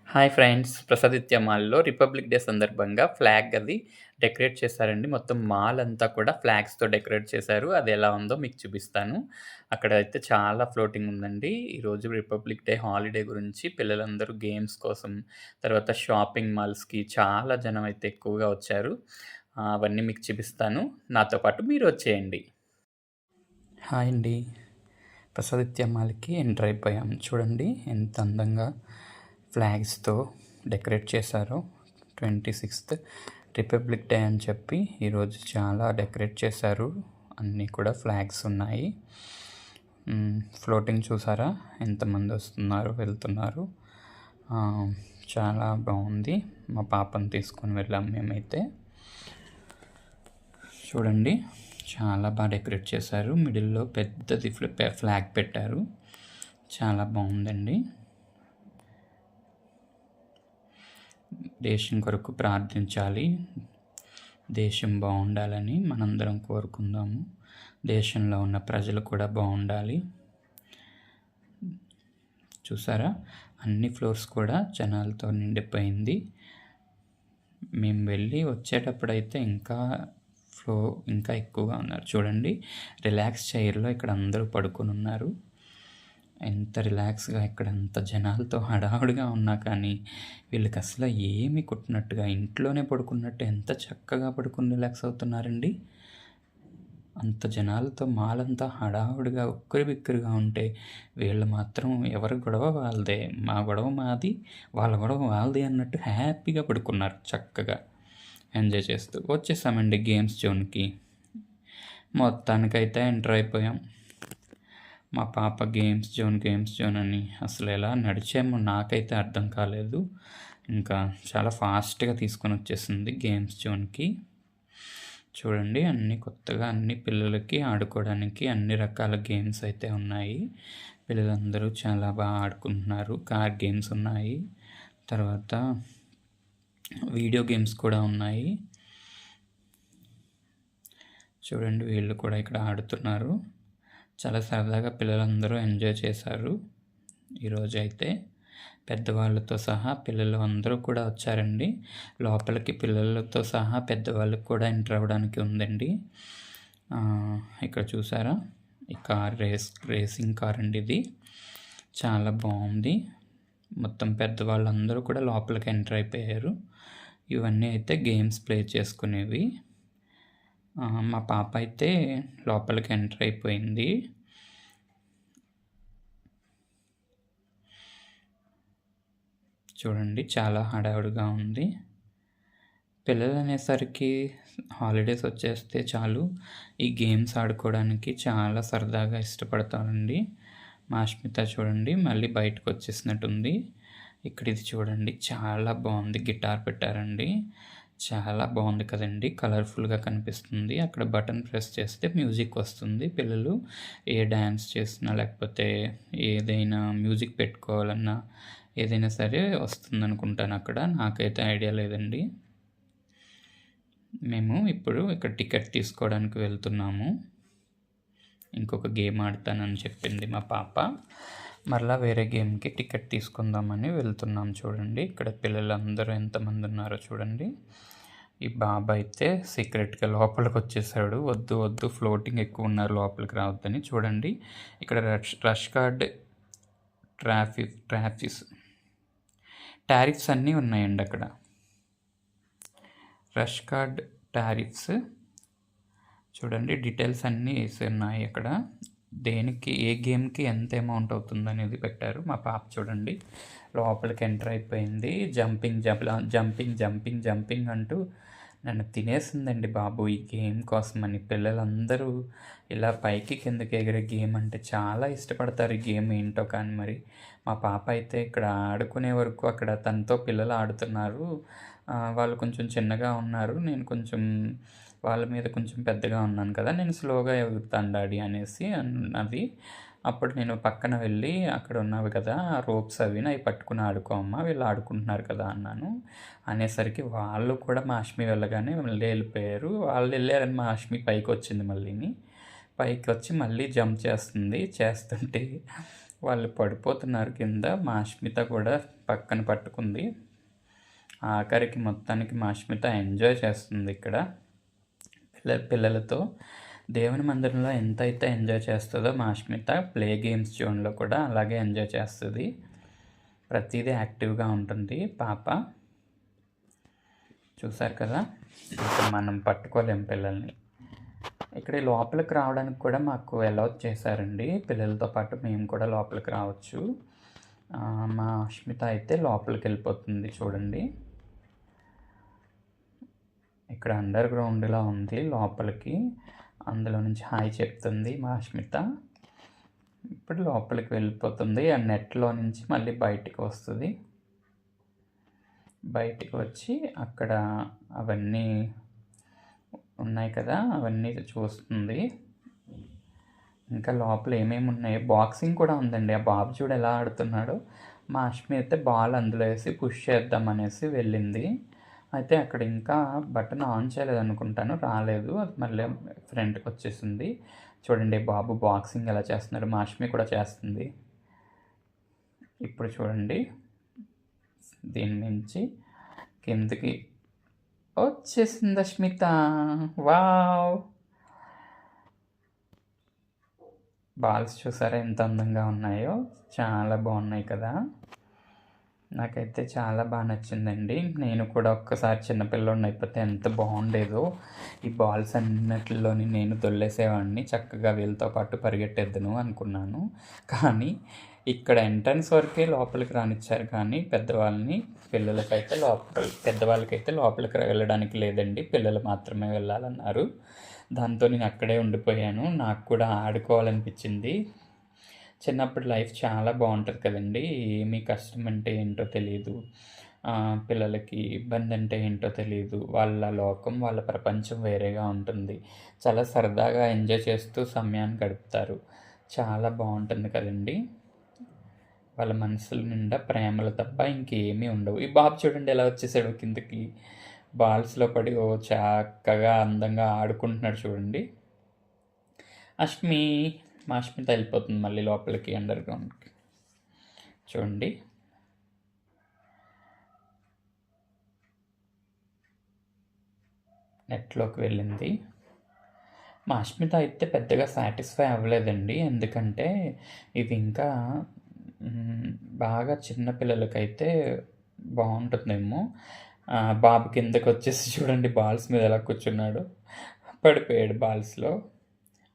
Hi friends! Prasaditya మాల్‌లో republic day సందర్భంగా flag అది డెకరేట్ చేశారండి. మొత్తం మాల్ అంతా కూడా ఫ్లాగ్స్‌తో డెకరేట్ చేశారు. అది ఎలా ఉందో మీకు చూపిస్తాను. అక్కడైతే చాలా ఫ్లోటింగ్ ఉందండి. ఈరోజు రిపబ్లిక్ డే హాలిడే గురించి పిల్లలందరూ గేమ్స్ కోసం, తర్వాత షాపింగ్ మాల్స్‌కి చాలా జనం అయితే ఎక్కువగా వచ్చారు. అవన్నీ మీకు చూపిస్తాను. నాతో పాటు మీరు వచ్చేయండి. హాయ్ అండి! ప్రసాదిత్య మాల్‌కి ఎంటర్ అయిపోయాం. చూడండి ఎంత అందంగా ఫ్లాగ్స్‌తో డెకరేట్ చేశారో. 26థ్ రిపబ్లిక్ డే అని చెప్పి ఈరోజు చాలా డెకరేట్ చేశారు. అన్నీ కూడా ఫ్లాగ్స్ ఉన్నాయి. ఫ్లోటింగ్ చూసారా ఎంతమంది వస్తున్నారు, వెళ్తున్నారు. చాలా బాగుంది. మా పాపను తీసుకొని వెళ్ళాం మేమైతే. చూడండి చాలా బాగా డెకరేట్ చేశారు. మిడిల్లో పెద్దది ఫ్లాగ్ పెట్టారు. చాలా బాగుందండి. దేశం కొరకు ప్రార్థించాలి. దేశం బాగుండాలని మనందరం కోరుకుందాము. దేశంలో ఉన్న ప్రజలు కూడా బాగుండాలి. చూసారా అన్ని ఫ్లోర్స్ కూడా జనాలతో నిండిపోయింది. మేము వెళ్ళి వచ్చేటప్పుడైతే ఇంకా ఎక్కువగా ఉన్నారు. చూడండి రిలాక్స్ చైర్లో ఇక్కడ అందరూ పడుకొని ఉన్నారు. ఎంత రిలాక్స్గా ఇక్కడ అంత జనాలతో హడావుడిగా ఉన్నా కానీ వీళ్ళకి అసలు ఏమి కుట్టినట్టుగా ఇంట్లోనే పడుకున్నట్టు ఎంత చక్కగా పడుకుని రిలాక్స్ అవుతున్నారండి. అంత జనాలతో మాలంతా హడావుడిగా ఉక్కిరిబిక్కిరిగా ఉంటే వీళ్ళు మాత్రం ఎవరి గొడవ వాళ్ళదే, మా గొడవ మాది, వాళ్ళ గొడవ వాళ్ళది అన్నట్టు హ్యాపీగా పడుకున్నారు. చక్కగా ఎంజాయ్ చేస్తూ వచ్చేసామండి గేమ్స్ జోన్కి. మొత్తానికైతే ఎంటర్ అయిపోయాం. మా పాప గేమ్స్ జోన్ అని అసలు ఎలా నడిచామో నాకైతే అర్థం కాలేదు. ఇంకా చాలా ఫాస్ట్గా తీసుకొని వచ్చేసింది గేమ్స్ జోన్కి. చూడండి అన్ని కొత్తగా అన్ని పిల్లలకి ఆడుకోవడానికి అన్ని రకాల గేమ్స్ అయితే ఉన్నాయి. పిల్లలందరూ చాలా బాగా ఆడుకుంటున్నారు. కార్ గేమ్స్ ఉన్నాయి, తర్వాత వీడియో గేమ్స్ కూడా ఉన్నాయి. చూడండి వీళ్ళు కూడా ఇక్కడ ఆడుతున్నారు. చాలా సరదాగా పిల్లలందరూ ఎంజాయ్ చేశారు. ఈరోజైతే పెద్దవాళ్ళతో సహా పిల్లలు అందరూ కూడా వచ్చారండి. లోపలికి పిల్లలతో సహా పెద్దవాళ్ళకి కూడా ఎంటర్ అవ్వడానికి ఉందండి. ఇక్కడ చూసారా ఈ కార్ రేసింగ్ కార్ అండి ఇది. చాలా బాగుంది. మొత్తం పెద్దవాళ్ళందరూ కూడా లోపలికి ఎంటర్ అయిపోయారు. ఇవన్నీ అయితే గేమ్స్ ప్లే చేసుకునేవి. మా పాప అయితే లోపలికి ఎంటర్ అయిపోయింది. చూడండి చాలా హడావుడిగా ఉంది. పిల్లలు అనేసరికి హాలిడేస్ వచ్చేస్తే చాలు ఈ గేమ్స్ ఆడుకోవడానికి చాలా సరదాగా ఇష్టపడతారండి. మా అష్మిత చూడండి మళ్ళీ బయటకు వచ్చేసినట్టుంది. ఇక్కడ ఇది చూడండి చాలా బాగుంది. గిటార్ పెట్టారండి. చాలా బాగుంది కదండి. కలర్ఫుల్గా కనిపిస్తుంది. అక్కడ బటన్ ప్రెస్ చేస్తే మ్యూజిక్ వస్తుంది. పిల్లలు ఏ డ్యాన్స్ చేసినా లేకపోతే ఏదైనా మ్యూజిక్ పెట్టుకోవాలన్నా ఏదైనా సరే వస్తుంది అనుకుంటాను. అక్కడ నాకైతే ఐడియా లేదండి. మేము ఇప్పుడు ఇక్కడ టికెట్ తీసుకోవడానికి వెళ్తున్నాము. ఇంకొక గేమ్ ఆడతానని చెప్పింది మా పాప. మరలా వేరే గేమ్కి టికెట్ తీసుకుందామని వెళ్తున్నాం. చూడండి ఇక్కడ పిల్లలందరూ ఎంతమంది ఉన్నారో చూడండి. ఈ బాబా అయితే సీక్రెట్గా లోపలికి వచ్చేసాడు. వద్దు ఫ్లోటింగ్ ఎక్కువ ఉన్నారు, లోపలికి రావద్దని. చూడండి ఇక్కడ రష్ కార్డ్ టారిఫ్స్ అన్నీ ఉన్నాయండి. అక్కడ రష్ కార్డ్ టారిఫ్స్ చూడండి డీటెయిల్స్ అన్నీ వేసి ఉన్నాయి. అక్కడ దేనికి ఏ గేమ్కి ఎంత అమౌంట్ అవుతుంది అనేది పెట్టారు. మా పాప చూడండి లోపలికి ఎంటర్ అయిపోయింది. జంపింగ్ అంటూ నన్ను తినేసిందండి బాబు ఈ గేమ్ కోసమని. పిల్లలందరూ ఇలా పైకి కిందకి ఎగిరే గేమ్ అంటే చాలా ఇష్టపడతారు. ఈ గేమ్ ఏంటో కానీ మరి మా పాప అయితే ఇక్కడ ఆడుకునే వరకు అక్కడ తనతో పిల్లలు ఆడుతున్నారు. వాళ్ళు కొంచెం చిన్నగా ఉన్నారు. నేను కొంచెం వాళ్ళ మీద కొంచెం పెద్దగా ఉన్నాను కదా, నేను స్లోగా ఎగురుతాను డాడీ అనేసి అన్నది. అప్పుడు నేను పక్కన వెళ్ళి అక్కడ ఉన్నవి కదా రోప్స్ అవి పట్టుకుని ఆడుకోమ్మా, వీళ్ళు ఆడుకుంటున్నారు కదా అన్నాను. అనేసరికి వాళ్ళు కూడా మా అష్మి వెళ్ళగానే మళ్ళీ వెళ్ళిపోయారు. వాళ్ళు వెళ్ళారని మా అష్మి పైకి వచ్చింది. పైకి వచ్చి మళ్ళీ జంప్ చేస్తుంటే వాళ్ళు పడిపోతున్నారు కింద. మా అష్మిత కూడా పక్కన పట్టుకుంది. ఆఖరికి మొత్తానికి మా అష్మిత ఎంజాయ్ చేస్తుంది ఇక్కడ పిల్లలతో. దేవుని మందిరంలో ఎంతైతే ఎంజాయ్ చేస్తుందో మా అష్మిత ప్లే గేమ్స్ జోన్లో కూడా అలాగే ఎంజాయ్ చేస్తుంది. ప్రతిదీ యాక్టివ్గా ఉంటుంది పాప. చూసారు కదా, ఇంకా మనం పట్టుకోలేం పిల్లల్ని. ఇక్కడ లోపలికి రావడానికి కూడా మాకు అలౌ చేశారండి. పిల్లలతో పాటు మేము కూడా లోపలికి రావచ్చు. మా అష్మిత అయితే లోపలికి వెళ్ళిపోతుంది. చూడండి, ఇక్కడ అండర్ గ్రౌండ్లా ఉంది లోపలికి. అందులో నుంచి హాయ్ చెప్తుంది మా అష్మిత. ఇప్పుడు లోపలికి వెళ్ళిపోతుంది. ఆ నెట్లో నుంచి మళ్ళీ బయటికి వస్తుంది. బయటికి వచ్చి అక్కడ అవన్నీ ఉన్నాయి కదా, అవన్నీ చూస్తుంది. ఇంకా లోపల ఏమేమి ఉన్నాయో, బాక్సింగ్ కూడా ఉందండి. ఆ బాబు చూడు ఎలా ఆడుతున్నాడో. మా అష్మి అయితే బాల్ అందులో వేసి పుష్ చేద్దామనేసి వెళ్ళింది. అయితే అక్కడ ఇంకా బటన్ ఆన్ చేయలేదు అనుకుంటాను, రాలేదు. అది మళ్ళీ ఫ్రంట్కి వచ్చేసింది. చూడండి బాబు బాక్సింగ్ ఎలా చేస్తున్నాడు. మా అష్మి కూడా చేస్తుంది. ఇప్పుడు చూడండి, దీని నుంచి కిందకి వచ్చేసింది అష్మిత. వావ్, బాల్స్ చూసారా ఎంత అందంగా ఉన్నాయో. చాలా బాగున్నాయి కదా. నాకైతే చాలా బాగా నచ్చిందండి. నేను కూడా ఒక్కసారి చిన్నపిల్లని అయిపోతే ఎంత బాగుండేదో. ఈ బాల్స్ అన్నిటిలోని నేను దొల్లేసేవాడిని, చక్కగా వీళ్ళతో పాటు పరిగెట్టేద్దును అనుకున్నాను. కానీ ఇక్కడ ఎంట్రన్స్ వరకే లోపలికి రానిచ్చారు, కానీ పెద్దవాళ్ళకైతే లోపలికి వెళ్ళడానికి లేదండి, పిల్లలు మాత్రమే వెళ్ళాలన్నారు. దాంతో నేను అక్కడే ఉండిపోయాను. నాకు కూడా ఆడుకోవాలనిపించింది. చిన్నప్పుడు లైఫ్ చాలా బాగుంటుంది కదండి. ఏమీ కష్టం అంటే ఏంటో తెలియదు, పిల్లలకి ఇబ్బంది అంటే ఏంటో తెలియదు. వాళ్ళ లోకం, వాళ్ళ ప్రపంచం వేరేగా ఉంటుంది. చాలా సరదాగా ఎంజాయ్ చేస్తూ సమయాన్ని గడుపుతారు. చాలా బాగుంటుంది కదండి. వాళ్ళ మనసుల నిండా ప్రేమలు తప్ప ఇంకేమీ ఉండవు. ఈ బాబు చూడండి ఎలా వచ్చేసాడు కిందకి, బాల్స్లో పడి చక్కగా అందంగా ఆడుకుంటున్నాడు. చూడండి, మా అష్మిత వెళ్ళిపోతుంది మళ్ళీ లోపలికి అండర్ గ్రౌండ్కి. చూడండి, నెట్లోకి వెళ్ళింది. మా అష్మిత అయితే పెద్దగా సాటిస్ఫై అవ్వలేదండి, ఎందుకంటే ఇది ఇంకా బాగా చిన్నపిల్లలకైతే బాగుంటుందేమో. బాబు కిందకి వచ్చేసి చూడండి బాల్స్ మీద ఎలా కూర్చున్నాడు, పడిపోయాడు బాల్స్లో.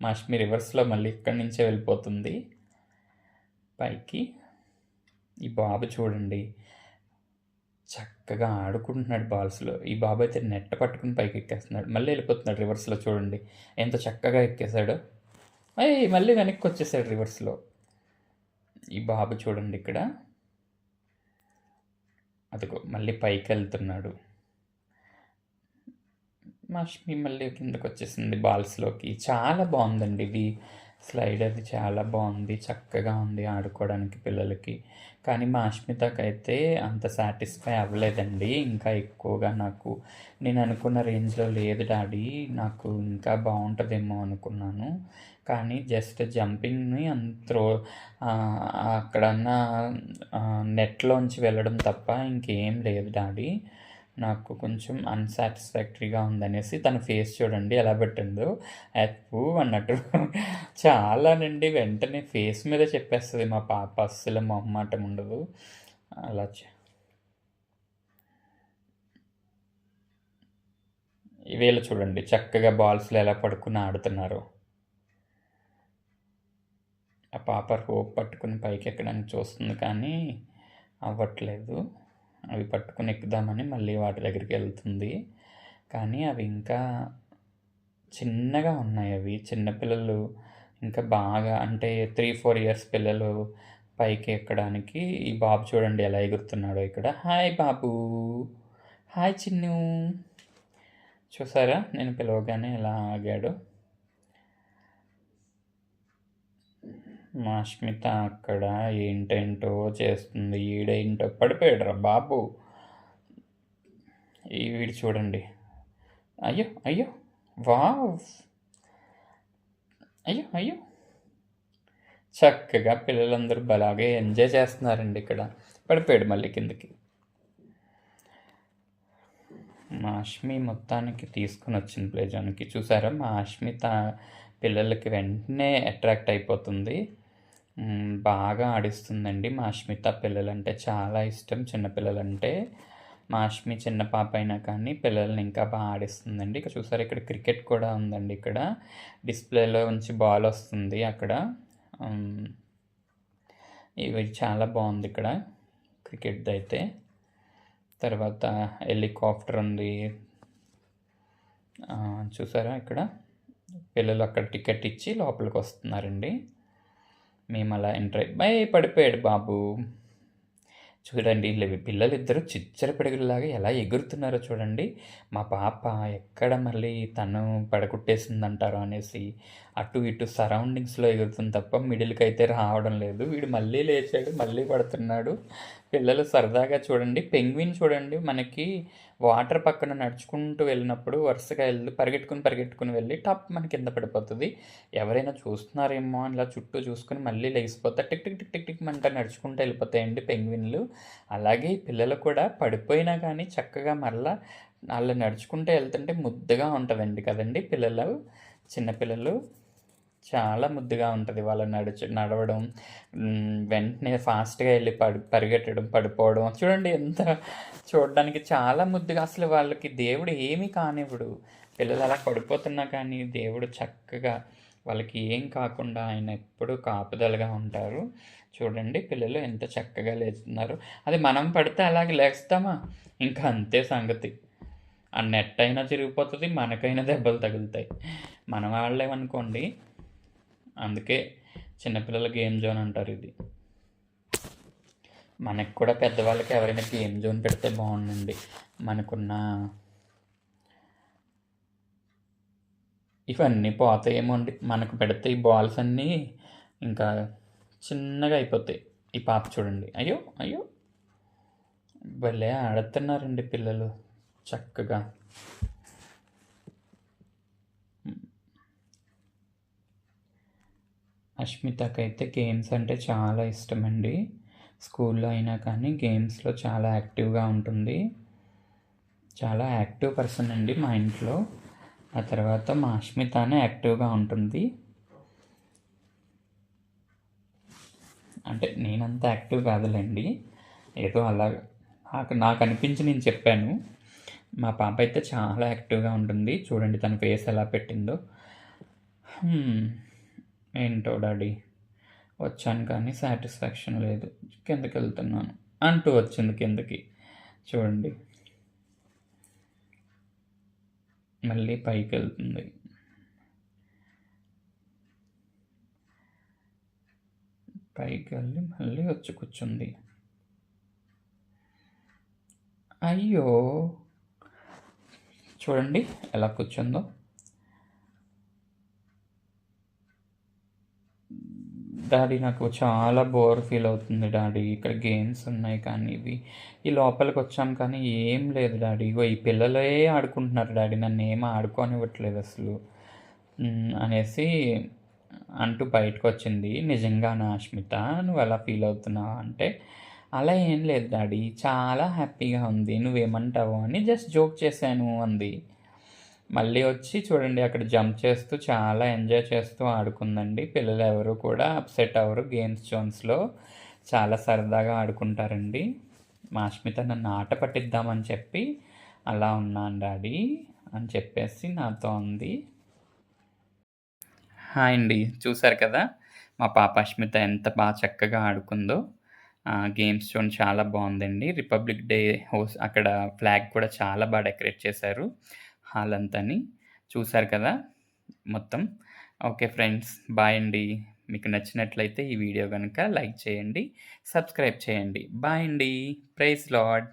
మా అష్మి రివర్స్లో మళ్ళీ ఇక్కడి నుంచే వెళ్ళిపోతుంది పైకి. ఈ బాబు చూడండి చక్కగా ఆడుకుంటున్నాడు బాల్స్లో. ఈ బాబు అయితే నెట్ పట్టుకుని పైకి ఎక్కేస్తున్నాడు, మళ్ళీ వెళ్ళిపోతున్నాడు రివర్స్లో. చూడండి ఎంత చక్కగా ఎక్కేశాడు. మళ్ళీ వెనక్కి వచ్చేసాడు రివర్స్లో. ఈ బాబు చూడండి ఇక్కడ, అదిగో మళ్ళీ పైకి వెళ్తున్నాడు. మా అష్మి మళ్ళీ కిందకు వచ్చేసింది బాల్స్లోకి. చాలా బాగుందండి ఇది స్లైడర్, చాలా బాగుంది, చక్కగా ఉంది ఆడుకోవడానికి పిల్లలకి. కానీ మా అష్మితకైతే అంత సాటిస్ఫై అవ్వలేదండి. ఇంకా ఎక్కువగా నేను అనుకున్న రేంజ్లో లేదు డాడీ, నాకు ఇంకా బాగుంటుందేమో అనుకున్నాను. కానీ జస్ట్ జంపింగ్ని అక్కడన్న నెట్లోంచి వెళ్ళడం తప్ప ఇంకేం లేదు డాడీ, నాకు కొంచెం అన్సాటిస్ఫాక్టరీగా ఉందనేసి తన ఫేస్ చూడండి ఎలా పెట్టిందో, అప్పు అన్నట్టు. చాలానండి, వెంటనే ఫేస్ మీద చెప్పేస్తుంది మా పాప, అస్సలు మొహమాటం ఉండదు. అలా వీళ్ళు చూడండి చక్కగా బాల్స్లో ఎలా పడుకుని ఆడుతున్నారు. ఆ పాప హోప్ పట్టుకుని పైకి ఎక్కడానికి చూస్తుంది, కానీ అవ్వట్లేదు. అవి పట్టుకుని ఎక్కుదామని మళ్ళీ వాటి దగ్గరికి వెళ్తుంది, కానీ అవి ఇంకా చిన్నగా ఉన్నాయి. అవి చిన్నపిల్లలు ఇంకా బాగా, అంటే 3-4 ఇయర్స్ పిల్లలు పైకి ఎక్కడానికి. ఈ బాబు చూడండి ఎలా ఎగురుతున్నాడో ఇక్కడ. హాయ్ బాబు, హాయ్ చిన్ను. చూసారా నేను పిలవగానే ఎలా ఆగాడు. మా అష్మిత అక్కడ ఏంటేంటో చేస్తుంది. ఈడేంటో పడిపోయాడు రా బాబు. వీడు చూడండి, అయ్యో అయ్యో, వావ్, అయ్యో అయ్యో, చక్కగా పిల్లలందరూ అలాగే ఎంజాయ్ చేస్తున్నారండి ఇక్కడ. పడిపోయాడు మళ్ళీ కిందకి. మా అష్మి మొత్తానికి తీసుకొని వచ్చింది ప్లే జోన్‌కి. చూసారా మా అష్మిత పిల్లలకి వెంటనే అట్రాక్ట్ అయిపోతుంది. బాగా ఆడిస్తుందండి మా అష్మిత. పిల్లలంటే చాలా ఇష్టం, చిన్న పిల్లలంటే. మా అష్మి చిన్న పాప అయినా కానీ పిల్లల్ని ఇంకా బాగా ఆడిస్తుందండి. ఇక్కడ చూసారా, ఇక్కడ క్రికెట్ కూడా ఉందండి. ఇక్కడ డిస్ప్లేలో నుంచి బాల్ వస్తుంది అక్కడ. ఇవి చాలా బాగుంది ఇక్కడ క్రికెట్ది అయితే. తర్వాత హెలికాప్టర్ ఉంది. చూసారా ఇక్కడ పిల్లలు అక్కడ టికెట్ ఇచ్చి లోపలికి వస్తున్నారండి. మేము అలా ఎంటర్ పడిపోయాడు బాబు. చూడండి పిల్లలిద్దరూ చిచ్చర పిడుగులాగా ఎలా ఎగురుతున్నారో చూడండి. మా పాప ఎక్కడ మళ్ళీ తను పడగొట్టేసిందంటారో అనేసి అటు ఇటు సరౌండింగ్స్లో ఎగురుతుంది తప్ప మిడిల్కి అయితే రావడం లేదు. వీడు మళ్ళీ లేచాడు, మళ్ళీ పడుతున్నాడు. పిల్లలు సరదాగా చూడండి. పెంగ్విన్ చూడండి, మనకి వాటర్ పక్కన నడుచుకుంటూ వెళ్ళినప్పుడు వరుసగా పరిగెట్టుకుని వెళ్ళి టప్ మన కింద పడిపోతుంది. ఎవరైనా చూస్తున్నారేమో అని ఇలా చుట్టూ చూసుకొని మళ్ళీ లేచిపోతారు. Tick tick tick tick tick మంట నడుచుకుంటూ వెళ్ళిపోతాయండి పెంగ్విన్లు. అలాగే పిల్లలు కూడా పడిపోయినా కానీ చక్కగా మరలా వాళ్ళు నడుచుకుంటూ వెళ్తుంటే ముద్దుగా ఉంటుందండి కదండి. చిన్నపిల్లలు చాలా ముద్దుగా ఉంటుంది వాళ్ళ నడవడం, వెంటనే ఫాస్ట్గా వెళ్ళి పరిగెట్టడం, పడిపోవడం. చూడండి ఎంత చూడడానికి చాలా ముద్దుగా. అసలు వాళ్ళకి దేవుడు ఏమీ కానివ్వడు. పిల్లలు అలా పడిపోతున్నా కానీ దేవుడు చక్కగా వాళ్ళకి ఏం కాకుండా ఆయన ఎప్పుడూ కాపుదలగా ఉంటారు. చూడండి పిల్లలు ఎంత చక్కగా లేస్తున్నారు. అది మనం పడితే అలాగే లేస్తామా? ఇంకా అంతే సంగతి. ఆ నెట్ అయినా చిరిగిపోతుంది, మనకైనా దెబ్బలు తగులుతాయి. మన వాళ్ళేమనుకోండి. అందుకే చిన్నపిల్లల గేమ్ జోన్ అంటారు ఇది. మనకు కూడా పెద్దవాళ్ళకి ఎవరైనా గేమ్ జోన్ పెడితే బాగుండండి. మనకున్న ఇవన్నీ పోతాయేమో అండి. మనకు పెడితే ఈ బాల్స్ అన్నీ ఇంకా చిన్నగా అయిపోతాయి. ఈ పాప చూడండి, అయ్యో అయ్యో భలే ఆడుతున్నారండి పిల్లలు చక్కగా. అష్మితకైతే గేమ్స్ అంటే చాలా ఇష్టమండి. స్కూల్లో అయినా కానీ గేమ్స్లో చాలా యాక్టివ్గా ఉంటుంది. చాలా యాక్టివ్ పర్సన్ అండి మా ఇంట్లో. ఆ తర్వాత మా అష్మితనే యాక్టివ్గా ఉంటుంది. అంటే నేనంత యాక్టివ్ కాదులేండి, ఏదో అలా నాకు అనిపించి నేను చెప్పాను. మా పాప అయితే చాలా యాక్టివ్గా ఉంటుంది. చూడండి తన ఫేస్ ఎలా పెట్టిందో. ఏంటో డాడీ వచ్చాను కానీ సాటిస్ఫాక్షన్ లేదు, కిందకి వెళ్తున్నాను అంటూ వచ్చింది కిందకి. చూడండి మళ్ళీ పైకి వెళ్తుంది. పైకి వెళ్ళి మళ్ళీ వచ్చి కూర్చుంది. అయ్యో చూడండి ఎలా కూర్చుందో. డాడీ నాకు చాలా బోర్ ఫీల్ అవుతుంది డాడీ. ఇక్కడ గేమ్స్ ఉన్నాయి కానీ ఈ లోపలికి వచ్చాం కానీ ఏం లేదు డాడీ. ఇగో ఈ పిల్లలే ఆడుకుంటున్నారు డాడీ, నన్ను ఏం ఆడుకోనివ్వట్లేదు అసలు అనేసి అంటూ బయటకు వచ్చింది. నిజంగా నా అష్మిత నువ్వు ఎలా ఫీల్ అవుతున్నావా అంటే, అలా ఏం లేదు డాడీ, చాలా హ్యాపీగా ఉంది, నువ్వేమంటావు అని జస్ట్ జోక్ చేశాను అంది. మళ్ళీ వచ్చి చూడండి అక్కడ జంప్ చేస్తూ చాలా ఎంజాయ్ చేస్తూ ఆడుకుందండి. పిల్లలు ఎవరు కూడా అప్సెట్ అవ్వరు. గేమ్స్ జోన్స్లో చాలా సరదాగా ఆడుకుంటారండి. మా అష్మిత నన్ను ఆట పట్టిద్దామని చెప్పి అలా ఉన్నాను డాడీ అని చెప్పేసి నాతో ఉంది. హాయ్ అండి, చూసారు కదా మా పాప అష్మిత ఎంత బాగా చక్కగా ఆడుకుందో. గేమ్స్ జోన్ చాలా బాగుందండి. రిపబ్లిక్ డే అక్కడ ఫ్లాగ్ కూడా చాలా బాగా డెకరేట్ చేశారు హాల్ అంతాని. చూసారు కదా మొత్తం. ఓకే ఫ్రెండ్స్, బాయ్ అండి. మీకు నచ్చినట్లయితే ఈ వీడియో కనుక లైక్ చేయండి, సబ్స్క్రైబ్ చేయండి. బాయ్ అండి. Praise lord.